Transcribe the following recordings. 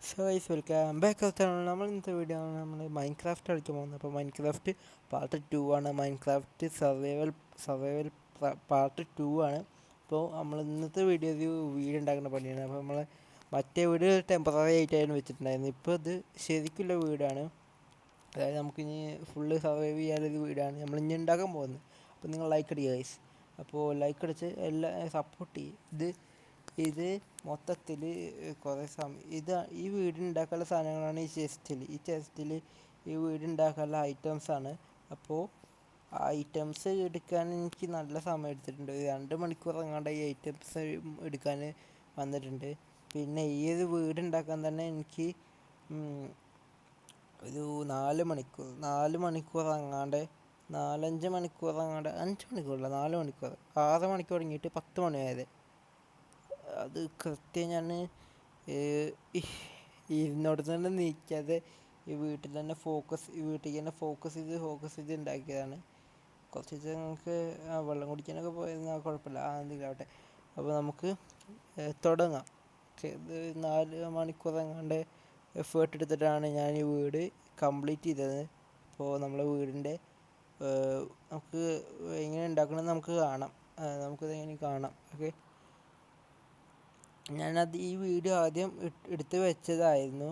So guys welcome back അവത്താണ് നമ്മൾ ഇന്നത്തെ video ആണ് നമ്മൾ മൈൻക്രാഫ്റ്റ് കളിക്കാൻ പോകുന്നത്. അപ്പോൾ മൈൻക്രാഫ്റ്റ് പാർട്ട് 2 ആണ്. മൈൻക്രാഫ്റ്റ് സർവൈവൽ പാർട്ട് 2 ആണ്. അപ്പോൾ നമ്മൾ ഇന്നത്തെ വീഡിയോ ഒരു വീട് ഉണ്ടാക്കുന്ന പണിയാണ്. അപ്പോൾ നമ്മൾ മറ്റേ വീട് ടെമ്പററി ആയിട്ടായിരുന്നു വെച്ചിട്ടുണ്ടായിരുന്നു. ഇപ്പോൾ ഇത് ശരിക്കുള്ള വീടാണ്. അതായത് നമുക്കിനി ഫുള്ള് സർവൈവ് ചെയ്യാനൊരു വീടാണ് നമ്മൾ ഇനി ഉണ്ടാക്കാൻ പോകുന്നത്. അപ്പോൾ നിങ്ങൾ ലൈക്ക് അടിക്കുക ഗൈസ്. അപ്പോൾ ലൈക്ക് അടിച്ച് എല്ലാ സപ്പോർട്ട് ചെയ്യും. ഇത് മൊത്തത്തിൽ കുറേ സമയം ഈ വീടുണ്ടാക്കാനുള്ള സാധനങ്ങളാണ് ഈ ചെസ്റ്റിൽ ഈ വീടുണ്ടാക്കാനുള്ള ഐറ്റംസാണ്. അപ്പോൾ ആ ഐറ്റംസ് എടുക്കാൻ എനിക്ക് നല്ല സമയം എടുത്തിട്ടുണ്ട്. 2 മണിക്കൂർ എങ്ങാണ്ട് ഈ ഐറ്റംസ് എടുക്കാൻ വന്നിട്ടുണ്ട്. പിന്നെ ഈ ഒരു വീടുണ്ടാക്കാൻ തന്നെ എനിക്ക് ഒരു 4 മണിക്കൂർ എങ്ങാണ്ട് 4-5 മണിക്കൂർ എങ്ങാണ്ട് 5 മണിക്കൂറല്ല 4 മണിക്കൂർ 6 മണിക്കൂർ തുടങ്ങിയിട്ട് 10 മണി വരെ അത് കൃത്യം ഞാൻ ഇരുന്നോട് തന്നെ നീക്കാതെ ഈ വീട്ടിൽ തന്നെ വീട്ടിലേക്ക് തന്നെ ഫോക്കസ് ചെയ്ത് ഉണ്ടാക്കിയതാണ്. കുറച്ച് ദിവസം ഞങ്ങൾക്ക് വെള്ളം കുടിക്കാനൊക്കെ പോയിരുന്നാൽ കുഴപ്പമില്ല, എന്തെങ്കിലും ആവട്ടെ. അപ്പോൾ നമുക്ക് തുടങ്ങാം. ഇത് 4 മണിക്കൂർ എങ്ങാണ്ട് എഫേർട്ട് എടുത്തിട്ടാണ് ഞാൻ ഈ വീട് കംപ്ലീറ്റ് ചെയ്തത്. അപ്പോൾ നമ്മളെ വീടിൻ്റെ നമുക്ക് എങ്ങനെ ഉണ്ടാക്കണമെന്ന് നമുക്കിത് എങ്ങനെ കാണാം. ഓക്കെ, ഈ വീഡിയോ ആദ്യം എടുത്ത് വെച്ചതായിരുന്നു.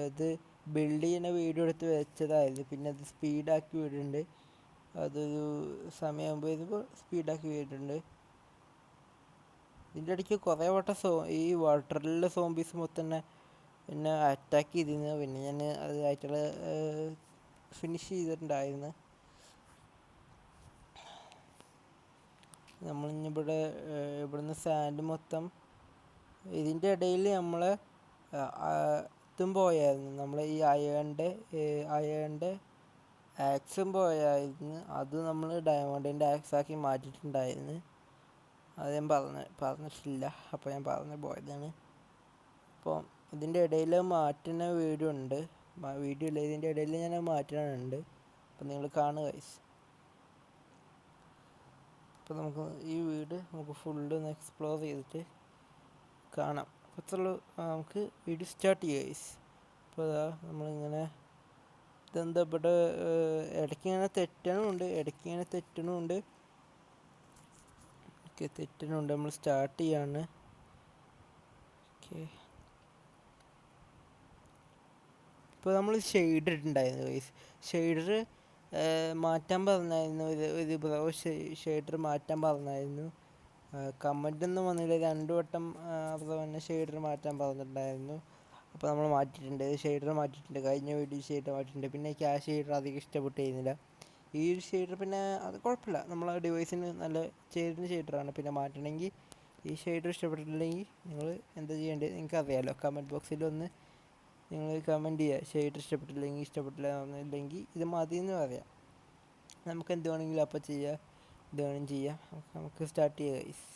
ഇത് ബിൽഡ് ചെയ്യുന്ന വീഡിയോ എടുത്ത് വെച്ചതായിരുന്നു. പിന്നെ അത് സ്പീഡാക്കി വിടുന്നുണ്ട്. അതൊരു സമയമാകുമ്പോൾ ഇതിപ്പോൾ സ്പീഡാക്കി വിട്ടിട്ടുണ്ട്. ഇതിൻ്റെ ഇടയ്ക്ക് കുറേ വട്ടം ഈ വാട്ടറിലുള്ള സോംബീസ് മൊത്തം തന്നെ എന്നെ അറ്റാക്ക് ചെയ്തിരുന്നു. പിന്നെ ഞാൻ അത് ആയിട്ടുള്ള ഫിനിഷ് ചെയ്തിട്ടുണ്ടായിരുന്നു. നമ്മളിനി ഇവിടുന്ന് സാൻഡ് മൊത്തം ഇതിൻ്റെ ഇടയിൽ നമ്മൾ ഇതും പോയായിരുന്നു. നമ്മൾ ഈ അയേണിൻ്റെ ആക്സും പോയായിരുന്നു. അത് നമ്മൾ ഡയമണ്ടിൻ്റെ ആക്സാക്കി മാറ്റിയിട്ടുണ്ടായിരുന്നു. അത് ഞാൻ പറഞ്ഞിട്ടില്ല, അപ്പോൾ ഞാൻ പറഞ്ഞു പോയതാണ്. അപ്പോൾ ഇതിൻ്റെ ഇടയിൽ മാറ്റുന്ന വീഡിയോ ഇല്ല, ഇതിൻ്റെ ഇടയിൽ ഞാൻ മാറ്റാനുണ്ട്. അപ്പോൾ നിങ്ങൾ കാണുക ഗൈസ്. അപ്പോൾ നമുക്ക് ഈ വീട് ഫുള്ള് ഒന്ന് എക്സ്പ്ലോർ ചെയ്തിട്ട് കാണാം. അപ്പോൾ അത്രയുള്ളൂ, നമുക്ക് വീഡിയോ സ്റ്റാർട്ട് ചെയ്യാം ഗൈസ്. അപ്പോൾ അതാ നമ്മളിങ്ങനെ ഇതെന്താ ഇവിടെ ഇടയ്ക്കിങ്ങനെ തെറ്റണുണ്ട്. നമ്മൾ സ്റ്റാർട്ട് ചെയ്യാണ്. ഓക്കെ, ഇപ്പോൾ നമ്മൾ ഷെയ്ഡർ ഇട്ടുണ്ടായിരുന്നു ഗൈസ്. ഷെയ്ഡർ മാറ്റാൻ പറഞ്ഞായിരുന്നു. ഒരു ബ്രോ ഷെയ്ഡർ മാറ്റാൻ പറഞ്ഞായിരുന്നു. കമൻ്റൊന്നും വന്നില്ല. 2 വട്ടം അതുപോലെ ഷെയ്ഡർ മാറ്റാൻ പറഞ്ഞിട്ടുണ്ടായിരുന്നു. അപ്പോൾ നമ്മൾ മാറ്റിയിട്ടുണ്ട്, ഷെയ്ഡർ മാറ്റിയിട്ടുണ്ട്. കഴിഞ്ഞ വീഡിയോ ഷെയ്ഡർ മാറ്റിയിട്ടുണ്ട്. പിന്നെ എനിക്ക് ആ ഷെയ്ഡർ അധികം ഇഷ്ടപ്പെട്ടിരുന്നില്ല. ഈ ഒരു ഷെയ്ഡർ പിന്നെ അത് കുഴപ്പമില്ല, നമ്മളെ ഡിവൈസിന് നല്ല ചേരുന്ന ഷെയ്ഡറാണ്. പിന്നെ മാറ്റണമെങ്കിൽ ഈ ഷെയ്ഡർ ഇഷ്ടപ്പെട്ടിട്ടില്ലെങ്കിൽ നിങ്ങൾ എന്താ ചെയ്യേണ്ടത് നിങ്ങൾക്കറിയാമല്ലോ. കമൻറ്റ് ബോക്സിലൊന്ന് നിങ്ങൾ കമൻറ്റ് ചെയ്യുക. ഷെയ്ഡർ ഇഷ്ടപ്പെട്ടില്ല എന്നില്ലെങ്കിൽ ഇത് മതിയെന്ന് പറയാം. നമുക്ക് എന്ത് വേണമെങ്കിലും അപ്പോൾ ചെയ്യാം, ഇത് വേണമെങ്കിലും ചെയ്യാം. നമുക്ക് സ്റ്റാർട്ട് ചെയ്യാം ഗൈസ്.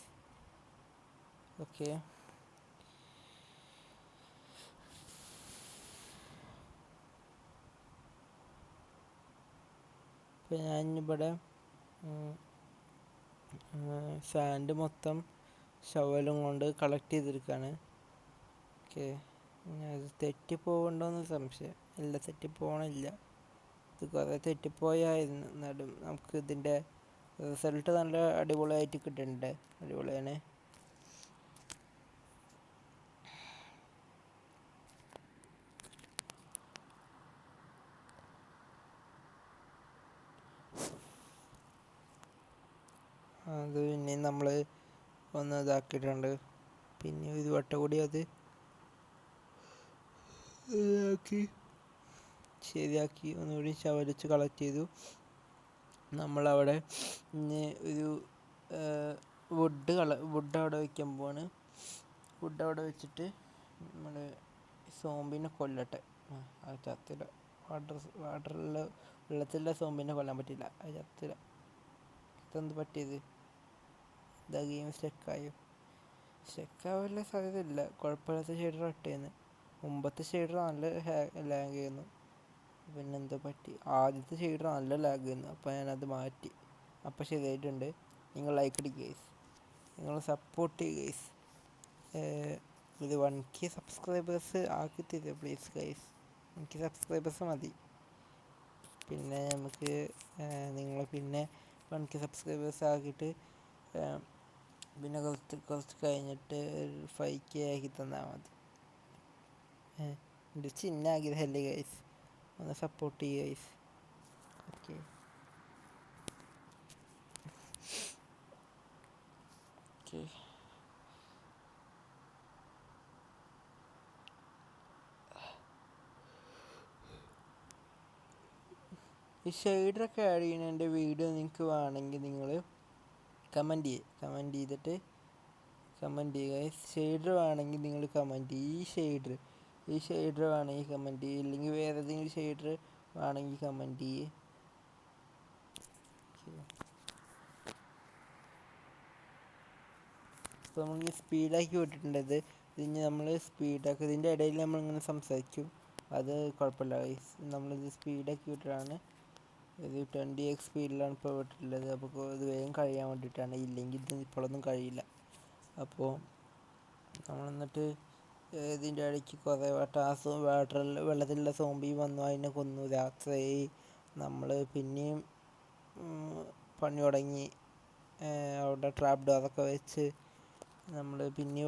ഓക്കെ, ഇപ്പോൾ ഞാനിവിടെ സാൻഡ് മൊത്തം ഷവലും കൊണ്ട് കളക്ട് ചെയ്തെടുക്കുകയാണ്. ഓക്കെ, അത് തെറ്റിപ്പോകണ്ടോയെന്ന് സംശയം. ഇല്ല, തെറ്റിപ്പോകണില്ല. ഇത് കുറേ തെറ്റിപ്പോയായിരുന്നു. എന്നാലും നമുക്ക് ഇതിൻ്റെ റിസൾട്ട് നല്ല അടിപൊളിയായിട്ട് കിട്ടുന്നുണ്ട്. അടിപൊളിയാണ്. അത് പിന്നെ നമ്മൾ ഒന്ന് ഇതാക്കിയിട്ടുണ്ട്. പിന്നെ ഒരു വട്ടം കൂടി അത് ശരിയാക്കി ഒന്നുകൂടി ശവലിച്ച് കളക്ട് ചെയ്തു. നമ്മളവിടെ ഒരു വുഡ് അവിടെ വയ്ക്കാൻ പോവാണ്. വുഡ് അവിടെ വെച്ചിട്ട് നമ്മൾ സോംബിനെ കൊല്ലട്ടെ. അത് ചത്തില്ല. വെള്ളത്തിലുള്ള സോംബിനെ കൊല്ലാൻ പറ്റില്ല, അത് ചത്തില്ല. ഇതെന്ത് പറ്റിയത്? ഇതാ ഗെയിം സ്റ്റക്കാവാനുള്ള സാധ്യതയില്ല. കുഴപ്പമില്ലാത്ത ഷെയ്ഡർ ഇട്ടേന്ന്. മുമ്പത്തെ ഷെയ്ഡർ നല്ല ലാഗ് ചെയ്യുന്നു. പിന്നെന്തോ പറ്റി, ആദ്യത്തെ ഷെയ്ഡർ നല്ല ലാഗ് ചെയ്യുന്നു. അപ്പോൾ ഞാനത് മാറ്റി. അപ്പോൾ ശരിയായിട്ടുണ്ട്. നിങ്ങൾ ലൈക്ക് അടിക്കുക ഗൈസ്, നിങ്ങൾ സപ്പോർട്ട് ചെയ്യുക ഗൈസ്. ഇത് 1K സബ്സ്ക്രൈബേഴ്സ് ആക്കി തരുമോ പ്ലീസ് ഗൈസ്? 1K സബ്സ്ക്രൈബേഴ്സ് മതി. പിന്നെ നമുക്ക് നിങ്ങൾ പിന്നെ 1K സബ്സ്ക്രൈബേഴ്സ് ആക്കിയിട്ട് പിന്നെ കുറച്ച് കഴിഞ്ഞിട്ട് 5K ആക്കി തന്നാൽ മതി. എൻ്റെ ചിന്ന ആഗ്രഹമല്ലേ ഗൈസ്, ഒന്ന് സപ്പോർട്ട് ചെയ്യുക ഗൈസ്. Okay okay. ഈ ഷെയ്ഡറൊക്കെ ആഡ് ചെയ്യുന്ന എൻ്റെ വീഡിയോ നിങ്ങൾക്ക് വേണമെങ്കിൽ നിങ്ങൾ കമൻറ്റ് ചെയ്തിട്ട് കമൻറ്റ് ചെയ്യുക. ഷെയ്ഡർ വേണമെങ്കിൽ നിങ്ങൾ കമൻറ്റ് ചെയ്യും. ഈ ഷെയ്ഡർ വേണമെങ്കിൽ കമൻറ്റ് ചെയ്യും, ഇല്ലെങ്കിൽ വേറെ ഏതെങ്കിലും ഷെയ്ഡർ വേണമെങ്കിൽ കമൻറ്റ് ചെയ്യും. ഇപ്പോൾ നമ്മൾ സ്പീഡാക്കി വിട്ടിട്ടുണ്ട്. ഇതിന് നമ്മൾ സ്പീഡാക്കി ഇതിൻ്റെ ഇടയിൽ നമ്മളിങ്ങനെ സംസാരിക്കും, അത് കുഴപ്പമില്ല ഗൈസ്. നമ്മളിത് സ്പീഡാക്കി വിട്ടിട്ടാണ്, ഇത് 20x സ്പീഡിലാണ് ഇപ്പോൾ വിട്ടിട്ടുള്ളത്. അപ്പോൾ ഇത് വേഗം കഴിയാൻ വേണ്ടിയിട്ടാണ്, ഇല്ലെങ്കിൽ ഇത് ഇപ്പോഴൊന്നും കഴിയില്ല. അപ്പോൾ നമ്മൾ എന്നിട്ട് ഇതിൻ്റെ ഇടയ്ക്ക് കുറേ വട്ടം വെള്ളത്തിലുള്ള സോംബി വന്നു, അതിനെ കൊന്നു, രാത്രിയായി. നമ്മൾ പിന്നെയും പണി തുടങ്ങി. അവിടെ ട്രാപ്പ് ഡോറൊക്കെ വെച്ച് നമ്മൾ പിന്നെ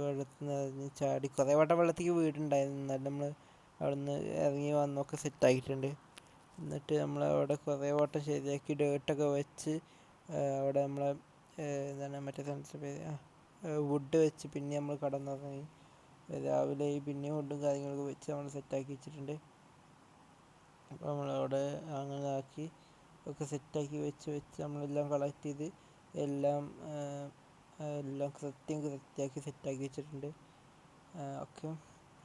വെള്ളത്തിൽ നിന്ന് ചാടി കുറേ വട്ടം വെള്ളത്തേക്ക് വീടുണ്ടായിരുന്നു. എന്നാലും നമ്മൾ അവിടെ നിന്ന് ഇറങ്ങി വന്നൊക്കെ സെറ്റാക്കിയിട്ടുണ്ട്. എന്നിട്ട് നമ്മൾ അവിടെ കുറേ വട്ടം ശരിയാക്കി ഡേർട്ടൊക്കെ വെച്ച് അവിടെ നമ്മളെ എന്താണ് മറ്റേ സ്ഥലത്തിൻ്റെ പേര്, വുഡ് വെച്ച് പിന്നെ നമ്മൾ കടന്നുറങ്ങി. രാവിലെ പിന്നെ വുഡും കാര്യങ്ങളൊക്കെ വെച്ച് നമ്മൾ സെറ്റാക്കി വെച്ചിട്ടുണ്ട്. അപ്പോൾ നമ്മളവിടെ അങ്ങനെ ആക്കി ഒക്കെ സെറ്റാക്കി വെച്ച് നമ്മളെല്ലാം കളക്ട് ചെയ്ത് എല്ലാം കൃത്യമാക്കി സെറ്റാക്കി വെച്ചിട്ടുണ്ട്. ഓക്കെ.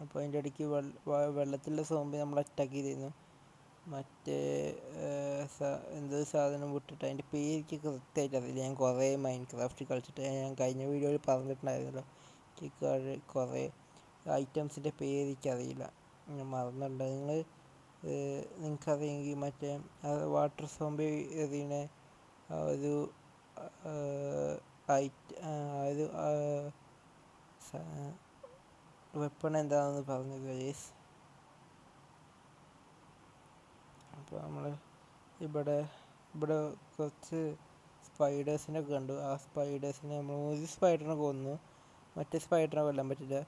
അപ്പോൾ അതിൻ്റെ ഇടയ്ക്ക് വെള്ളത്തിലുള്ള സോംബി നമ്മൾ അറ്റാക്ക് ചെയ്തിരുന്നു. മറ്റേ എന്തൊരു സാധനം വിട്ടിട്ട് അതിൻ്റെ പേര് എനിക്ക് കൃത്യമായിട്ട് അറിയില്ല. ഞാൻ കുറേ മൈൻക്രാഫ്റ്റ് കളിച്ചിട്ട് ഞാൻ കഴിഞ്ഞ വീഡിയോയിൽ പറഞ്ഞിട്ടുണ്ടായിരുന്നല്ലോ, എനിക്ക് കുറേ ഐറ്റംസിൻ്റെ പേര് എനിക്കറിയില്ല, ഞാൻ മറന്നിട്ടുണ്ട്. നിങ്ങൾക്കറിയെങ്കിൽ മറ്റേ വാട്ടർ സോംബി എറിയണ ഒരു വെപ്പൺ എന്താണെന്ന് പറഞ്ഞു ഗൈസ്. അപ്പോൾ നമ്മൾ ഇവിടെ കുറച്ച് സ്പൈഡേഴ്സിനൊക്കെ കണ്ടു. ആ സ്പൈഡേഴ്സിനെ നമ്മൾ ഒരു സ്പൈഡറിനെ കൊന്നു, മറ്റേ സ്പൈഡറിനെ കൊല്ലാൻ പറ്റില്ല.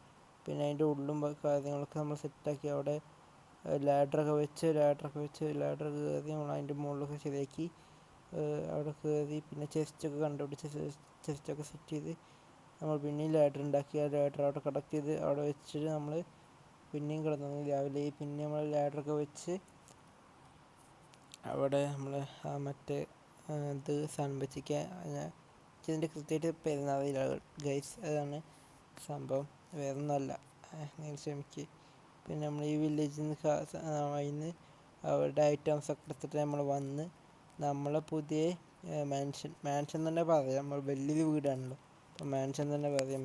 പിന്നെ അതിൻ്റെ ഉള്ളും കാര്യങ്ങളൊക്കെ നമ്മൾ സെറ്റാക്കി. അവിടെ ലാഡറൊക്കെ വെച്ച് ലാഡർ കയറി നമ്മൾ അതിൻ്റെ മുകളിലൊക്കെ ശരിയാക്കി. അവിടെ കയറി പിന്നെ ചെസ്റ്റൊക്കെ കണ്ടുപിടിച്ച് ചെസ്റ്റൊക്കെ സെറ്റ് ചെയ്ത് നമ്മൾ പിന്നെയും ലാഡർ ഉണ്ടാക്കി. ആ ലാഡർ അവിടെ കളക്ട് ചെയ്ത് അവിടെ വെച്ചിട്ട് നമ്മൾ പിന്നെയും കിടന്നു. രാവിലെ പിന്നെ നമ്മൾ ലാഡറൊക്കെ വെച്ച് അവിടെ നമ്മൾ മറ്റേ ഇത് സാധനം വെച്ചിരിക്കാൻ, ഇതിൻ്റെ കൃത്യമായിട്ട് പെരുന്നാളില്ല ഗൈസ്, അതാണ് സംഭവം, വേറൊന്നുമല്ല, നിങ്ങൾ ക്ഷമിക്കുക. പിന്നെ നമ്മൾ ഈ വില്ലേജിൽ നിന്ന് അതിന് അവരുടെ ഐറ്റംസൊക്കെ എടുത്തിട്ട് നമ്മൾ വന്ന് നമ്മളെ പുതിയ മാൻഷൻ തന്നെ പറയാം. നമ്മൾ വലിയൊരു വീടാണല്ലോ, അപ്പോൾ മാൻഷൻ തന്നെ പറയാം,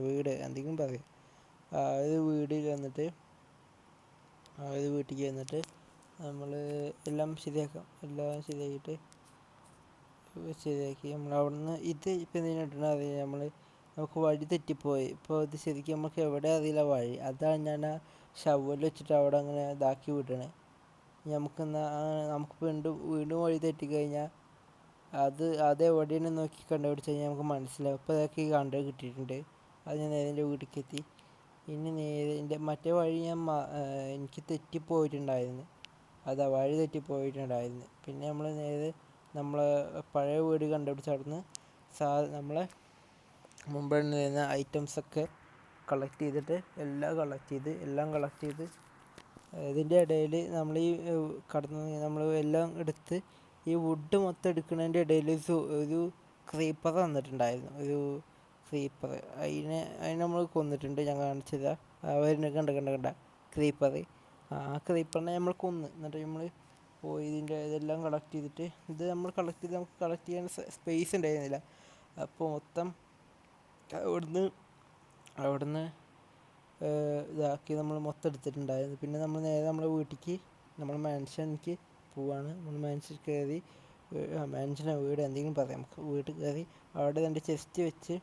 വീട് എന്തെങ്കിലും പറയാം. ആ ഒരു വീട്ടിൽ വന്നിട്ട് നമ്മൾ എല്ലാം ശരിയാക്കാം. എല്ലാം ശരിയാക്കി നമ്മൾ അവിടെ നിന്ന് ഇത് ഇപ്പം എന്തിനായിട്ടാണ് അറിയാം, നമുക്ക് വഴി തെറ്റിപ്പോയി. ഇപ്പോൾ ഇത് ശരിക്കും നമുക്ക് എവിടെ അറിയില്ല വഴി, അതാണ് ഞാൻ ആ ഷവൽ വെച്ചിട്ട് അവിടെ അങ്ങനെ ഇതാക്കി വിടണേ. നമുക്ക് വീണ്ടും വഴി തെറ്റിക്കഴിഞ്ഞാൽ അത് എവിടെയാണ് നോക്കി കണ്ടുപിടിച്ച് കഴിഞ്ഞാൽ നമുക്ക് മനസ്സിലാവും. ഇപ്പോൾ ഇതൊക്കെ കണ്ട് കിട്ടിയിട്ടുണ്ട്. അത് ഞാൻ നേരെ വീട്ടിലേക്ക് എത്തി. ഇനി നേരെ മറ്റേ വഴി എനിക്ക് തെറ്റിപ്പോയിട്ടുണ്ടായിരുന്നു, വഴി തെറ്റിപ്പോയിട്ടുണ്ടായിരുന്നു. പിന്നെ നമ്മൾ നേരെ നമ്മളെ പഴയ വീട് കണ്ടുപിടിച്ച് അവിടുന്ന് നമ്മളെ മുമ്പുണ്ടായിരുന്ന ഐറ്റംസൊക്കെ കളക്ട് ചെയ്തിട്ട് എല്ലാം കളക്ട് ചെയ്ത് ഇതിൻ്റെ ഇടയിൽ നമ്മൾ നമ്മൾ എല്ലാം എടുത്ത് ഈ വുഡ് മൊത്തം എടുക്കുന്നതിൻ്റെ ഇടയിൽ ഒരു ക്രീപ്പർ വന്നിട്ടുണ്ടായിരുന്നു. ഒരു ക്രീപ്പർ, അതിനെ നമ്മൾ കൊന്നിട്ടുണ്ട്. ഞാൻ കാണിച്ചതാ, അവരെ കണ്ട ക്രീപ്പർ. ആ ക്രീപ്പറിനെ നമ്മൾ കൊന്ന്. എന്നിട്ട് നമ്മൾ പോയി ഇതെല്ലാം കളക്ട് ചെയ്തിട്ട് നമുക്ക് കളക്ട് ചെയ്യാൻ സ്പേസ് ഉണ്ടായിരുന്നില്ല. അപ്പോൾ മൊത്തം അവിടുന്ന് ഇതാക്കി നമ്മൾ മൊത്തം എടുത്തിട്ടുണ്ടായിരുന്നു. പിന്നെ നമ്മൾ നേരെ നമ്മളെ വീട്ടിലേക്ക്, നമ്മൾ മാൻഷനിലേക്ക് പോവാണ്. നമ്മൾ മാൻഷൻ കയറി, മാൻഷനോ വീട് എന്തെങ്കിലും പറയാം, നമുക്ക് വീട്ടിൽ കയറി അവിടെ 2 ചെസ്റ്റ് വെച്ച്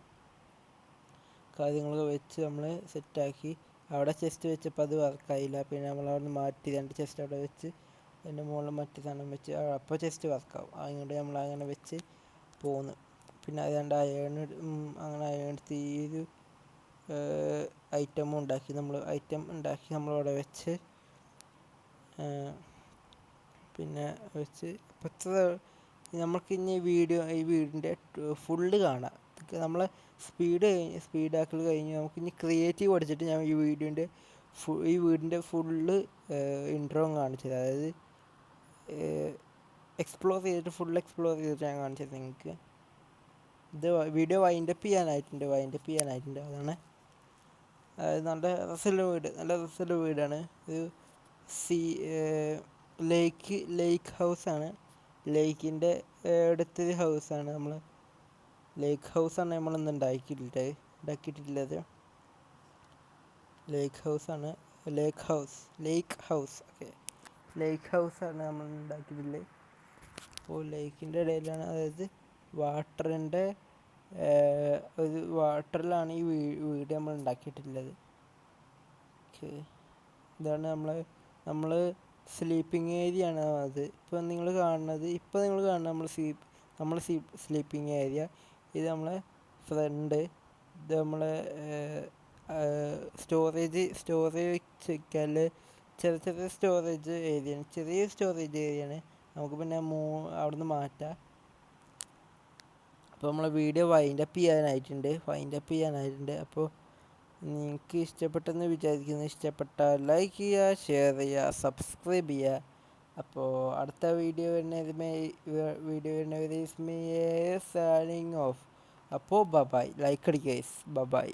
കാര്യങ്ങളൊക്കെ വെച്ച് നമ്മൾ സെറ്റാക്കി. അവിടെ ചെസ്റ്റ് വെച്ചപ്പോൾ അത് വർക്കായില്ല. പിന്നെ നമ്മളവിടെ നിന്ന് മാറ്റി 2 ചെസ്റ്റ് അവിടെ വെച്ച് അതിൻ്റെ മുകളിൽ മറ്റു സാധനം വെച്ച് അപ്പോൾ ചെസ്റ്റ് വർക്കാവും. അതുകൊണ്ട് നമ്മൾ അങ്ങനെ വെച്ച് പോന്നു. പിന്നെ അത് അങ്ങനെ അയണെടുത്ത് ഈ ഒരു ഐറ്റം ഉണ്ടാക്കി നമ്മളവിടെ വെച്ച് പിന്നെ വെച്ച് ഇപ്പോഴത്തെ നമുക്കിനി ഈ വീടിൻ്റെ ഫുള്ള് കാണാം. നമ്മളെ സ്പീഡാക്കൽ കഴിഞ്ഞ് നമുക്കിനി ക്രിയേറ്റീവ് പഠിച്ചിട്ട് ഞാൻ ഈ വീടിൻ്റെ ഫുള്ള് ഇൻട്രോ കാണിച്ചത്. അതായത് എക്സ്പ്ലോർ ചെയ്തിട്ട് ഞാൻ കാണിച്ചത് നിങ്ങൾക്ക്. ഇത് വീഡിയോ വൈൻഡപ്പ് ചെയ്യാനായിട്ടുണ്ട്. അതാണ് നല്ല രസമുള്ള വീടാണ്. ഒരു ലേക്ക് ഹൗസാണ്. ലേക്കിൻ്റെ അടുത്തൊരു ഹൗസാണ്. ലേക്ക് ഹൗസാണ് നമ്മളിന്ന് ഉണ്ടാക്കിയിട്ടുള്ളത്. ലേക്ക് ഹൗസാണ് നമ്മൾ ഉണ്ടാക്കിയിട്ടുള്ളത്. അപ്പോൾ ലേക്കിൻ്റെ ഇടയിലാണ്, അതായത് വാട്ടറിലാണ് ഈ വീട് നമ്മൾ ഉണ്ടാക്കിയിട്ടുള്ളത്. ഓക്കെ, ഇതാണ് നമ്മൾ സ്ലീപ്പിംഗ് ഏരിയ ആണ് അത്. ഇപ്പോൾ നിങ്ങൾ കാണുന്നത് നമ്മളെ സ്ലീപ്പിംഗ് ഏരിയ. ഇത് നമ്മളെ ഫ്രണ്ട്. ഇത് നമ്മളെ സ്റ്റോറേജ് വെക്കാൻ ചെറിയ സ്റ്റോറേജ് ഏരിയയാണ്. നമുക്ക് പിന്നെ അവിടുന്ന് മാറ്റാം. അപ്പോൾ നമ്മളെ വീഡിയോ വൈൻഡപ്പ് ചെയ്യാനായിട്ടുണ്ട്. അപ്പോൾ നിങ്ങൾക്ക് ഇഷ്ടപ്പെട്ടെന്ന് വിചാരിക്കുന്നു. ഇഷ്ടപ്പെട്ടാൽ ലൈക്ക് ചെയ്യുക, ഷെയർ ചെയ്യുക, സബ്സ്ക്രൈബ് ചെയ്യുക. അപ്പോൾ അടുത്ത വീഡിയോ വരുന്നവരെ സൈനിങ് ഓഫ്. അപ്പോൾ ബൈ. ലൈക്ക് അടിക്കുക ഗൈസ്. ബൈ.